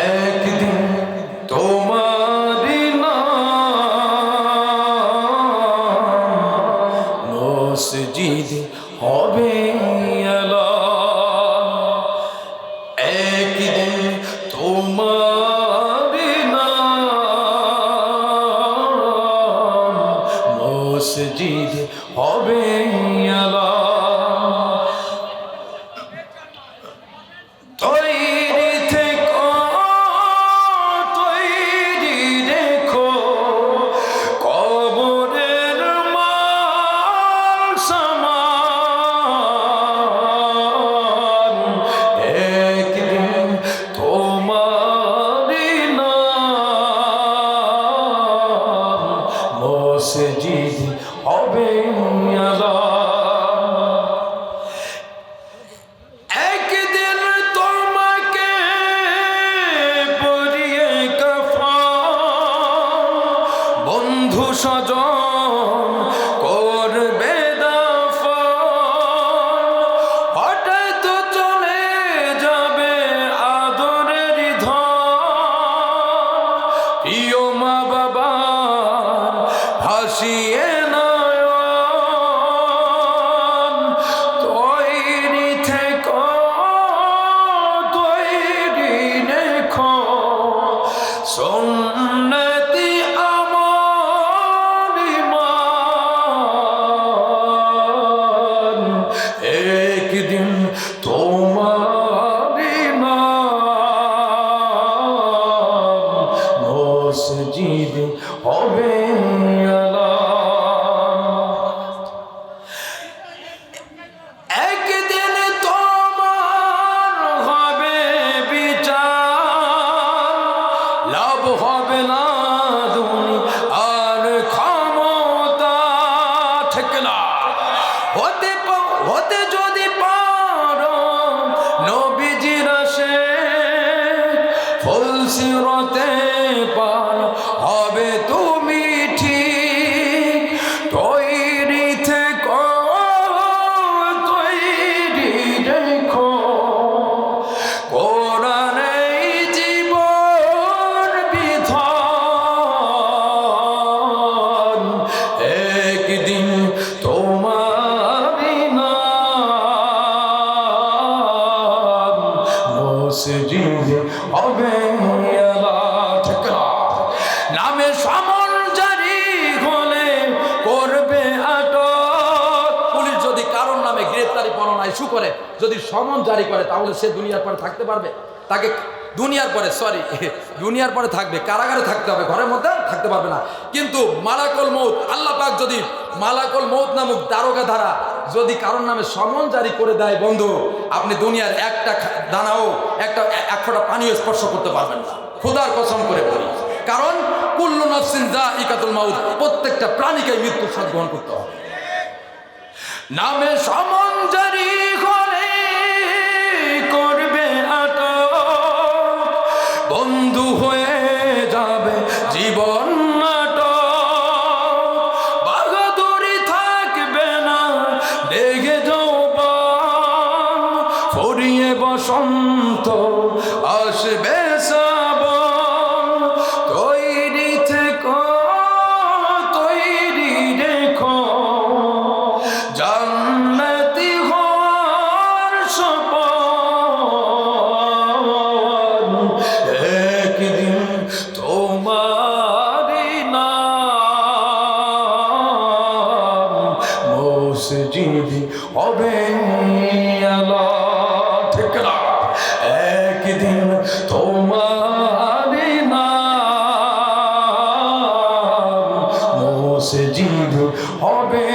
একদিন তোমারি নাম মসজিদ হবে এলান। একদিন তোমারি নাম মসজিদ হবে এলান। তৈরি থেকো, তৈরি রেখো কবরের মাল সামান। একদিন তোমারি নাম মসজিদ হবে এলান। একদিন তোমাকে পরিয়ে কাফন, বন্ধু স্বজন করবে দাফন। হঠাৎ চলে যাবে আদরের ধন, প্রিয় মা বাবার ভাসিয়ে নয়ন। তৈরি থেকো, তৈরি রেখো সুন্নতি আমল ঈমান। একদিন তোমারি নাম মসজিদ হবে এলান। একদিন তোমার হবে বিচার, লাভ হবে না দুনিয়ার ক্ষমতা। ঠিক না? হতে যদি পারো নবীজির আশিক, ফুলসিরাতে পার হবে তুমি ঠিক। তৈরি থেকো, তৈরি রেখো কোরআনেই জীবন বিধান। একদিন তোমারি নাম মসজিদ হবে এলান। ঠিক না? নামে সমন জারি হলে করবে আটক। পুলিশ যদি কারোর নামে গ্রেফতারি পরোয়ানা ইস্যু করে, যদি সমন জারি করে, তাহলে সে দুনিয়ার পরে থাকতে পারবে? তাকে দুনিয়ার পরে থাকবে, কারাগারে থাকতে হবে, ঘরের মধ্যে থাকতে পারবে না। কিন্তু মালাকুল মউত, আল্লাহ পাক যদি মালাকুল মউত নামক দারোগা ধারা যদি কারোর নামে সমন জারি করে দেয়, বন্ধু, আপনি দুনিয়ার একটা দানাও এক ফোঁটা পানিও স্পর্শ করতে পারবেন না। খোদার কসম করে বলি, কারণ কুল্লু নাফসিন যায়িকাতুল মাউত, প্রত্যেকটা প্রাণীকে মৃত্যুর স্বাদ গ্রহণ করতে হবে। নামে সমন জারি হলে করবে আটক, বন্ধু হয়ে যাবে জীবন নাটক। বাহাদুরি থাকবে না দেখে যৌবন, ফুরিয়ে বসন্ত আসবে শ্রাবণ। তৈরি থেকো, তৈরি রেখো জান্নাতি হওয়ার সপন। একদিন তোমারি নাম মসজিদ হবে এলান। ঠিক না? একদিন তোমারি নাম মসজিদ হবে